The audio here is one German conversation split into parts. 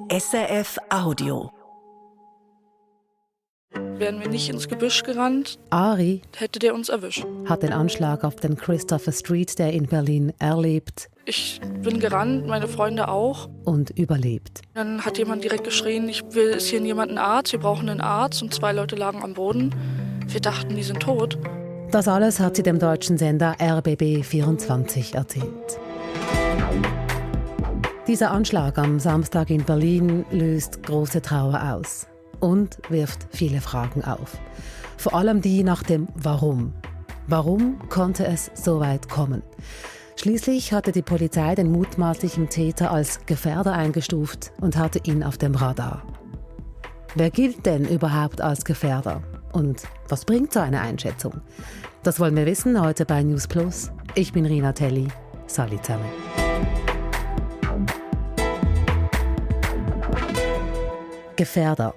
SRF Audio. Wären wir nicht ins Gebüsch gerannt, Ari hätte der uns erwischt. hat den Anschlag auf den Christopher Street Day in Berlin erlebt Ich bin gerannt, meine Freunde auch. und überlebt. Dann hat jemand direkt geschrien, ist hier jemand ein Arzt, wir brauchen einen Arzt. Und 2 Leute lagen am Boden. Wir dachten, die sind tot. Das alles hat sie dem deutschen Sender RBB24 erzählt. Dieser Anschlag am Samstag in Berlin löst große Trauer aus und wirft viele Fragen auf. Vor allem die nach dem Warum. Warum konnte es so weit kommen? Schließlich hatte die Polizei den mutmaßlichen Täter als Gefährder eingestuft und hatte ihn auf dem Radar. Wer gilt denn überhaupt als Gefährder? Und was bringt so eine Einschätzung? Das wollen wir wissen heute bei News Plus. Ich bin Rina Telli. Salut zusammen. Gefährder.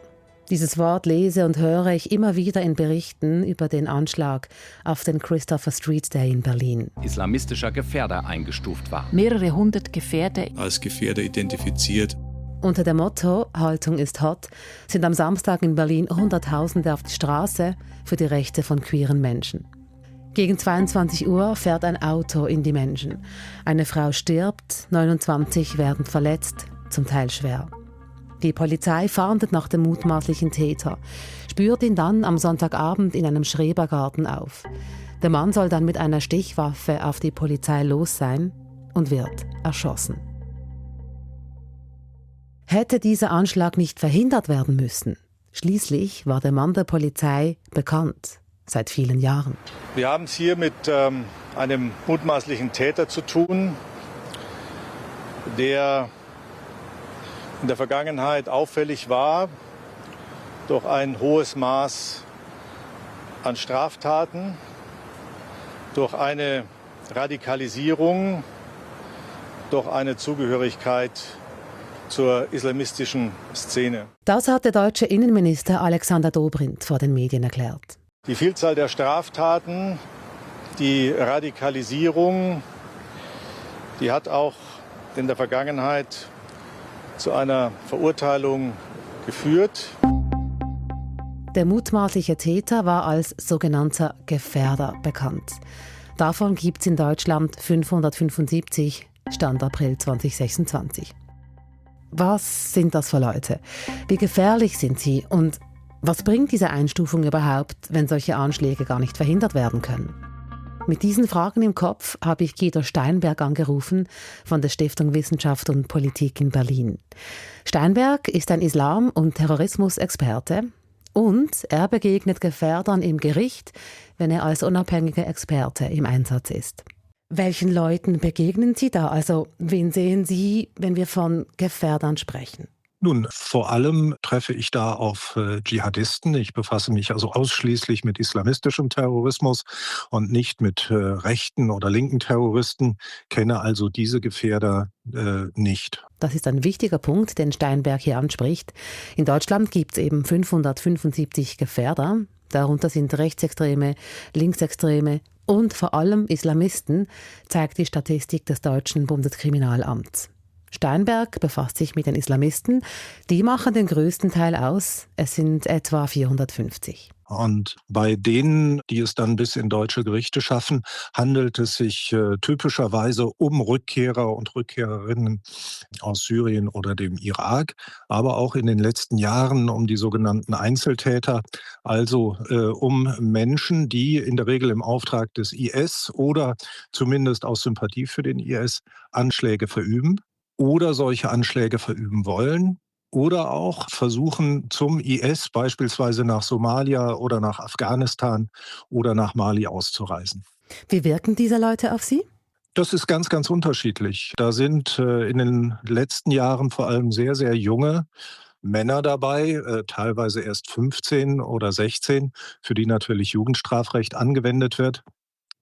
Dieses Wort lese und höre ich immer wieder in Berichten über den Anschlag auf den Christopher Street Day in Berlin. Islamistischer Gefährder eingestuft war. Mehrere hundert Gefährder als Gefährder identifiziert. Unter dem Motto „Haltung ist hot“ sind am Samstag in Berlin Hunderttausende auf die Straße für die Rechte von queeren Menschen. Gegen 22 Uhr fährt ein Auto in die Menschen. Eine Frau stirbt, 29 werden verletzt, zum Teil schwer. Die Polizei fahndet nach dem mutmaßlichen Täter, spürt ihn dann am Sonntagabend in einem Schrebergarten auf. Der Mann soll dann mit einer Stichwaffe auf die Polizei los sein und wird erschossen. Hätte dieser Anschlag nicht verhindert werden müssen? Schließlich war der Mann der Polizei bekannt, seit vielen Jahren. Wir haben es hier mit einem mutmaßlichen Täter zu tun, der in der Vergangenheit auffällig war durch ein hohes Maß an Straftaten, durch eine Radikalisierung, durch eine Zugehörigkeit zur islamistischen Szene. Das hat der deutsche Innenminister Alexander Dobrindt vor den Medien erklärt. Die Vielzahl der Straftaten, die Radikalisierung, die hat auch in der Vergangenheit zu einer Verurteilung geführt. Der mutmaßliche Täter war als sogenannter Gefährder bekannt. Davon gibt es in Deutschland 575, Stand April 2026. Was sind das für Leute? Wie gefährlich sind sie? Und was bringt diese Einstufung überhaupt, wenn solche Anschläge gar nicht verhindert werden können? Mit diesen Fragen im Kopf habe ich Guido Steinberg angerufen von der Stiftung Wissenschaft und Politik in Berlin. Steinberg ist ein Islam- und Terrorismusexperte und er begegnet Gefährdern im Gericht, wenn er als unabhängiger Experte im Einsatz ist. Welchen Leuten begegnen Sie da? Also wen sehen Sie, wenn wir von Gefährdern sprechen? Nun, vor allem treffe ich da auf Dschihadisten. Ich befasse mich also ausschließlich mit islamistischem Terrorismus und nicht mit rechten oder linken Terroristen, kenne also diese Gefährder nicht. Das ist ein wichtiger Punkt, den Steinberg hier anspricht. In Deutschland gibt es eben 575 Gefährder. Darunter sind Rechtsextreme, Linksextreme und vor allem Islamisten, zeigt die Statistik des deutschen Bundeskriminalamts. Steinberg befasst sich mit den Islamisten. Die machen den größten Teil aus. Es sind etwa 450. Und bei denen, die es dann bis in deutsche Gerichte schaffen, handelt es sich typischerweise um Rückkehrer und Rückkehrerinnen aus Syrien oder dem Irak, aber auch in den letzten Jahren um die sogenannten Einzeltäter, also um Menschen, die in der Regel im Auftrag des IS oder zumindest aus Sympathie für den IS Anschläge verüben oder solche Anschläge verüben wollen. Oder auch versuchen, zum IS beispielsweise nach Somalia oder nach Afghanistan oder nach Mali auszureisen. Wie wirken diese Leute auf Sie? Das ist ganz, ganz unterschiedlich. Da sind in den letzten Jahren vor allem sehr, sehr junge Männer dabei, teilweise erst 15 oder 16, für die natürlich Jugendstrafrecht angewendet wird.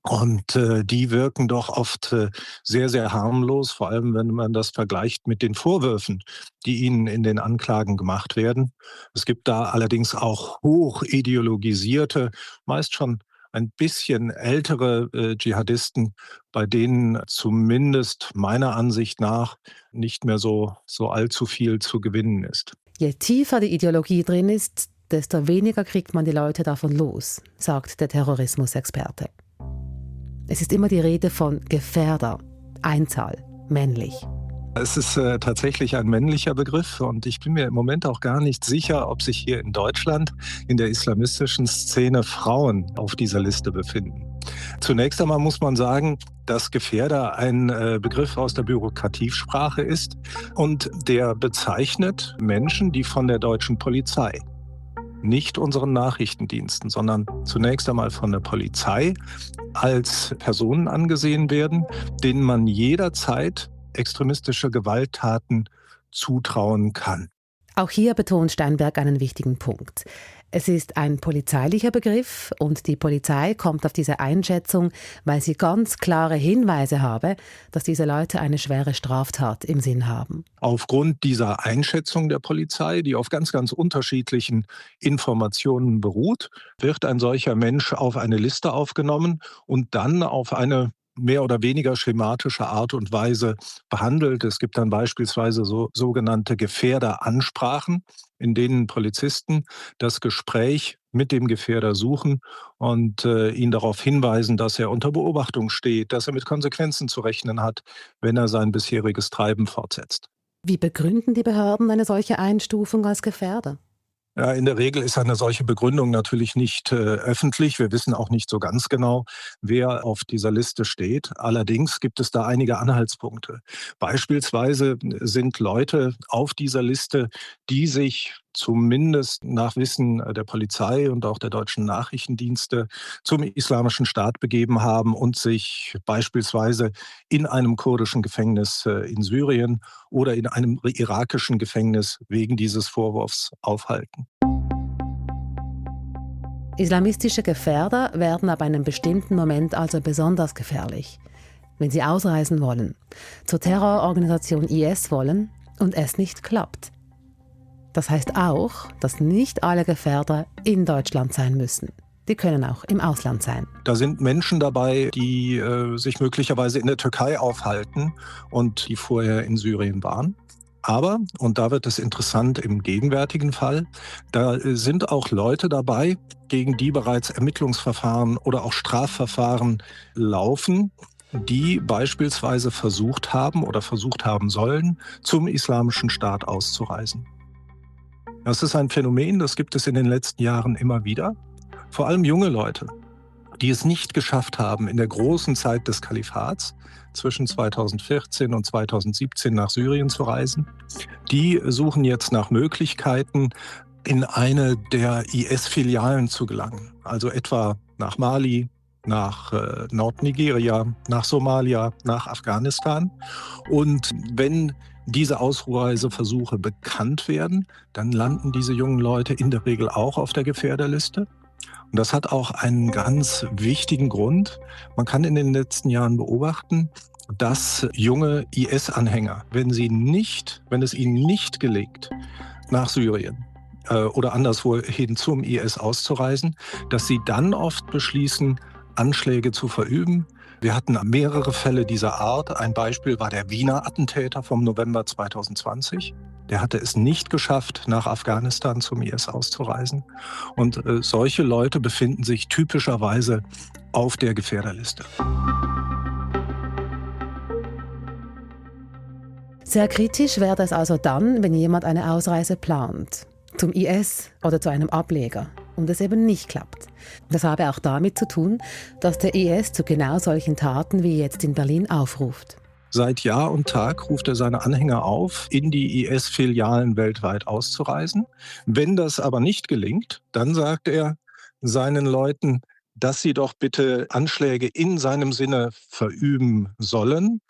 Und die wirken doch oft sehr, sehr harmlos, vor allem wenn man das vergleicht mit den Vorwürfen, die ihnen in den Anklagen gemacht werden. Es gibt da allerdings auch hoch ideologisierte, meist schon ein bisschen ältere Dschihadisten, bei denen zumindest meiner Ansicht nach nicht mehr so allzu viel zu gewinnen ist. Je tiefer die Ideologie drin ist, desto weniger kriegt man die Leute davon los, sagt der Terrorismusexperte. Es ist immer die Rede von Gefährder, Einzahl, männlich. Es ist tatsächlich ein männlicher Begriff und ich bin mir im Moment auch gar nicht sicher, ob sich hier in Deutschland in der islamistischen Szene Frauen auf dieser Liste befinden. Zunächst einmal muss man sagen, dass Gefährder ein Begriff aus der Bürokratiesprache ist und der bezeichnet Menschen, die von der deutschen Polizei, nicht unseren Nachrichtendiensten, sondern zunächst einmal von der Polizei als Personen angesehen werden, denen man jederzeit extremistische Gewalttaten zutrauen kann. Auch hier betont Steinberg einen wichtigen Punkt. Es ist ein polizeilicher Begriff und die Polizei kommt auf diese Einschätzung, weil sie ganz klare Hinweise habe, dass diese Leute eine schwere Straftat im Sinn haben. Aufgrund dieser Einschätzung der Polizei, die auf ganz, ganz unterschiedlichen Informationen beruht, wird ein solcher Mensch auf eine Liste aufgenommen und dann auf eine mehr oder weniger schematische Art und Weise behandelt. Es gibt dann beispielsweise sogenannte Gefährderansprachen, in denen Polizisten das Gespräch mit dem Gefährder suchen und ihn darauf hinweisen, dass er unter Beobachtung steht, dass er mit Konsequenzen zu rechnen hat, wenn er sein bisheriges Treiben fortsetzt. Wie begründen die Behörden eine solche Einstufung als Gefährder? Ja, in der Regel ist eine solche Begründung natürlich nicht öffentlich. Wir wissen auch nicht so ganz genau, wer auf dieser Liste steht. Allerdings gibt es da einige Anhaltspunkte. Beispielsweise sind Leute auf dieser Liste, die sich zumindest nach Wissen der Polizei und auch der deutschen Nachrichtendienste zum Islamischen Staat begeben haben und sich beispielsweise in einem kurdischen Gefängnis in Syrien oder in einem irakischen Gefängnis wegen dieses Vorwurfs aufhalten. Islamistische Gefährder werden ab einem bestimmten Moment also besonders gefährlich, wenn sie ausreisen wollen, zur Terrororganisation IS wollen und es nicht klappt. Das heißt auch, dass nicht alle Gefährder in Deutschland sein müssen. Die können auch im Ausland sein. Da sind Menschen dabei, die sich möglicherweise in der Türkei aufhalten und die vorher in Syrien waren. Aber, und da wird es interessant im gegenwärtigen Fall, da sind auch Leute dabei, gegen die bereits Ermittlungsverfahren oder auch Strafverfahren laufen, die beispielsweise versucht haben oder versucht haben sollen, zum Islamischen Staat auszureisen. Das ist ein Phänomen, das gibt es in den letzten Jahren immer wieder. Vor allem junge Leute, die es nicht geschafft haben, in der großen Zeit des Kalifats zwischen 2014 und 2017 nach Syrien zu reisen, die suchen jetzt nach Möglichkeiten, in eine der IS-Filialen zu gelangen. Also etwa nach Mali, nach Nordnigeria, nach Somalia, nach Afghanistan. Und wenn diese Ausreiseversuche bekannt werden, dann landen diese jungen Leute in der Regel auch auf der Gefährderliste. Und das hat auch einen ganz wichtigen Grund. Man kann in den letzten Jahren beobachten, dass junge IS-Anhänger, wenn es ihnen nicht gelingt, nach Syrien oder anderswohin zum IS auszureisen, dass sie dann oft beschließen, Anschläge zu verüben. Wir hatten mehrere Fälle dieser Art. Ein Beispiel war der Wiener Attentäter vom November 2020. Der hatte es nicht geschafft, nach Afghanistan zum IS auszureisen. Und solche Leute befinden sich typischerweise auf der Gefährderliste. Sehr kritisch wäre es also dann, wenn jemand eine Ausreise plant, zum IS oder zu einem Ableger, und es eben nicht klappt. Das habe auch damit zu tun, dass der IS zu genau solchen Taten wie jetzt in Berlin aufruft. Seit Jahr und Tag ruft er seine Anhänger auf, in die IS-Filialen weltweit auszureisen. Wenn das aber nicht gelingt, dann sagt er seinen Leuten, dass sie doch bitte Anschläge in seinem Sinne verüben sollen.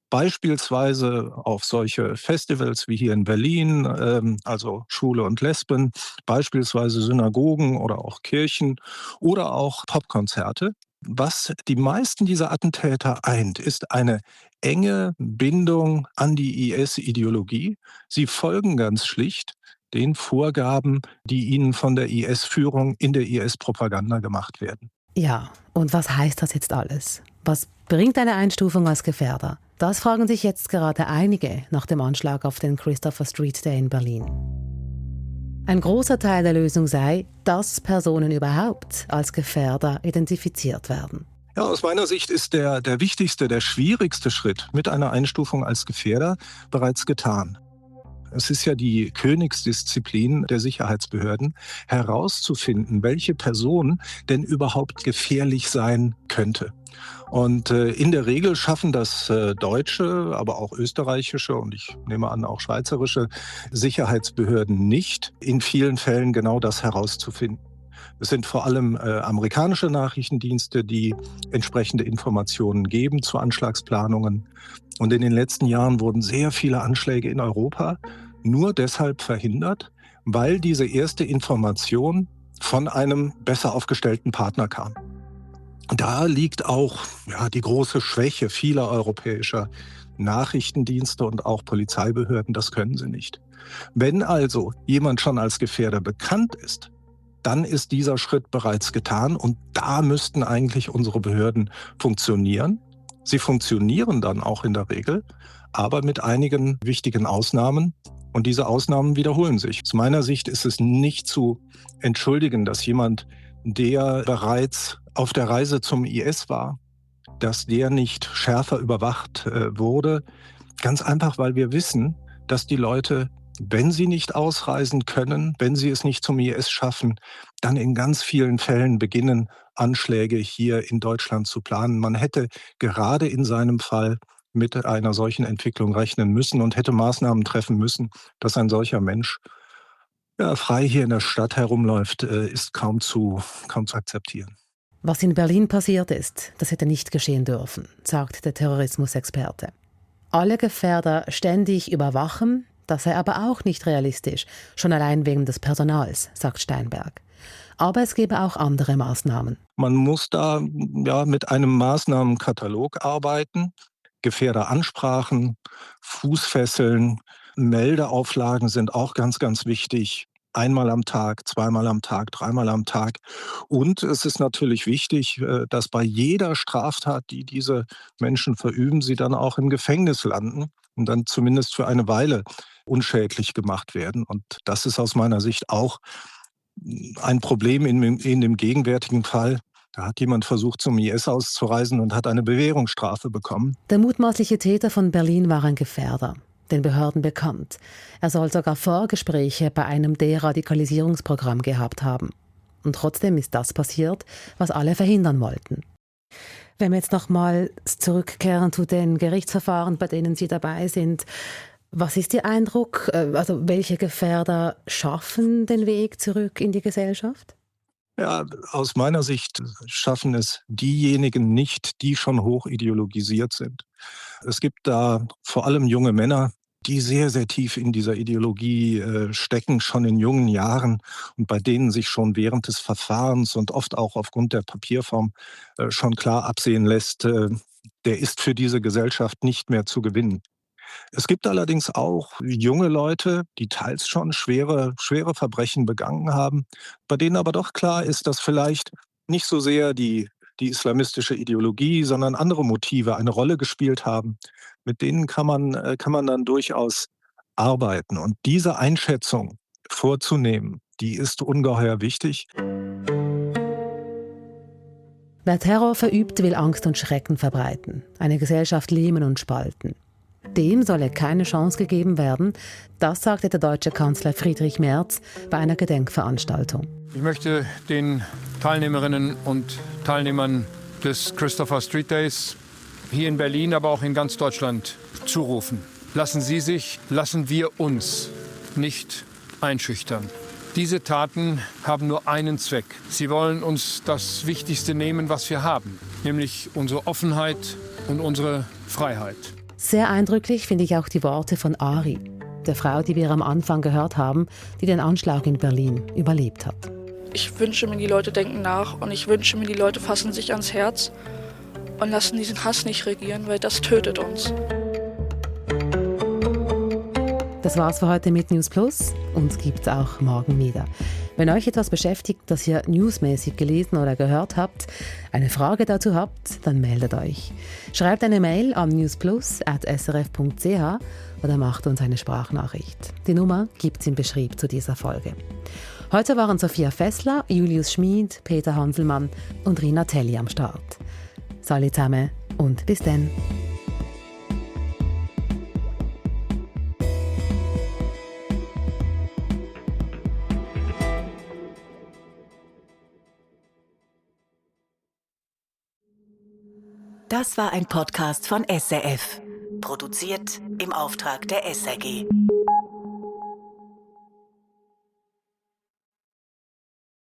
Beispielsweise auf solche Festivals wie hier in Berlin, also Schwule und Lesben, beispielsweise Synagogen oder auch Kirchen oder auch Popkonzerte. Was die meisten dieser Attentäter eint, ist eine enge Bindung an die IS-Ideologie. Sie folgen ganz schlicht den Vorgaben, die ihnen von der IS-Führung in der IS-Propaganda gemacht werden. Ja, und was heißt das jetzt alles? Was bringt eine Einstufung als Gefährder? Das fragen sich jetzt gerade einige nach dem Anschlag auf den Christopher Street Day in Berlin. Ein großer Teil der Lösung sei, dass Personen überhaupt als Gefährder identifiziert werden. Ja, aus meiner Sicht ist der wichtigste, der schwierigste Schritt mit einer Einstufung als Gefährder bereits getan. Es ist ja die Königsdisziplin der Sicherheitsbehörden, herauszufinden, welche Person denn überhaupt gefährlich sein könnte. Und in der Regel schaffen das deutsche, aber auch österreichische und ich nehme an auch schweizerische Sicherheitsbehörden nicht, in vielen Fällen genau das herauszufinden. Es sind vor allem amerikanische Nachrichtendienste, die entsprechende Informationen geben zu Anschlagsplanungen. Und in den letzten Jahren wurden sehr viele Anschläge in Europa nur deshalb verhindert, weil diese erste Information von einem besser aufgestellten Partner kam. Da liegt auch die große Schwäche vieler europäischer Nachrichtendienste und auch Polizeibehörden, das können sie nicht. Wenn also jemand schon als Gefährder bekannt ist, dann ist dieser Schritt bereits getan und da müssten eigentlich unsere Behörden funktionieren. Sie funktionieren dann auch in der Regel, aber mit einigen wichtigen Ausnahmen und diese Ausnahmen wiederholen sich. Aus meiner Sicht ist es nicht zu entschuldigen, dass jemand, der bereits auf der Reise zum IS war, dass der nicht schärfer überwacht wurde. Ganz einfach, weil wir wissen, dass die Leute, wenn sie nicht ausreisen können, wenn sie es nicht zum IS schaffen, dann in ganz vielen Fällen beginnen, Anschläge hier in Deutschland zu planen. Man hätte gerade in seinem Fall mit einer solchen Entwicklung rechnen müssen und hätte Maßnahmen treffen müssen, dass ein solcher Mensch frei hier in der Stadt herumläuft, ist kaum zu akzeptieren. Was in Berlin passiert ist, das hätte nicht geschehen dürfen, sagt der Terrorismusexperte. Alle Gefährder ständig überwachen, das sei aber auch nicht realistisch, schon allein wegen des Personals, sagt Steinberg. Aber es gäbe auch andere Maßnahmen. Man muss da mit einem Maßnahmenkatalog arbeiten. Gefährderansprachen, Fußfesseln, Meldeauflagen sind auch ganz, ganz wichtig. Einmal am Tag, zweimal am Tag, dreimal am Tag. Und es ist natürlich wichtig, dass bei jeder Straftat, die diese Menschen verüben, sie dann auch im Gefängnis landen und dann zumindest für eine Weile unschädlich gemacht werden. Und das ist aus meiner Sicht auch ein Problem in dem gegenwärtigen Fall. Da hat jemand versucht, zum IS auszureisen und hat eine Bewährungsstrafe bekommen. Der mutmaßliche Täter von Berlin war ein Gefährder, den Behörden bekannt. Er soll sogar Vorgespräche bei einem Deradikalisierungsprogramm gehabt haben. Und trotzdem ist das passiert, was alle verhindern wollten. Wenn wir jetzt nochmal zurückkehren zu den Gerichtsverfahren, bei denen Sie dabei sind, was ist Ihr Eindruck? Also welche Gefährder schaffen den Weg zurück in die Gesellschaft? Ja, aus meiner Sicht schaffen es diejenigen nicht, die schon hoch ideologisiert sind. Es gibt da vor allem junge Männer, die sehr, sehr tief in dieser Ideologie stecken, schon in jungen Jahren und bei denen sich schon während des Verfahrens und oft auch aufgrund der Papierform schon klar absehen lässt, der ist für diese Gesellschaft nicht mehr zu gewinnen. Es gibt allerdings auch junge Leute, die teils schon schwere Verbrechen begangen haben, bei denen aber doch klar ist, dass vielleicht nicht so sehr die islamistische Ideologie, sondern andere Motive eine Rolle gespielt haben. Mit denen kann man dann durchaus arbeiten. Und diese Einschätzung vorzunehmen, die ist ungeheuer wichtig. Wer Terror verübt, will Angst und Schrecken verbreiten, eine Gesellschaft lähmen und spalten. Dem solle keine Chance gegeben werden, das sagte der deutsche Kanzler Friedrich Merz bei einer Gedenkveranstaltung. Ich möchte den Teilnehmerinnen und Teilnehmern des Christopher Street Days hier in Berlin, aber auch in ganz Deutschland zurufen. Lassen wir uns nicht einschüchtern. Diese Taten haben nur einen Zweck. Sie wollen uns das Wichtigste nehmen, was wir haben, nämlich unsere Offenheit und unsere Freiheit. Sehr eindrücklich finde ich auch die Worte von Ari, der Frau, die wir am Anfang gehört haben, die den Anschlag in Berlin überlebt hat. Ich wünsche mir, die Leute denken nach und ich wünsche mir, die Leute fassen sich ans Herz und lassen diesen Hass nicht regieren, weil das tötet uns. Das war's für heute mit News Plus. Uns gibt's auch morgen wieder. Wenn euch etwas beschäftigt, das ihr newsmäßig gelesen oder gehört habt, eine Frage dazu habt, dann meldet euch. Schreibt eine Mail an newsplus@srf.ch oder macht uns eine Sprachnachricht. Die Nummer gibt's im Beschrieb zu dieser Folge. Heute waren Sophia Fessler, Julius Schmid, Peter Hanselmann und Rina Telli am Start. Salut zusammen und bis dann. Das war ein Podcast von SRF. Produziert im Auftrag der SRG.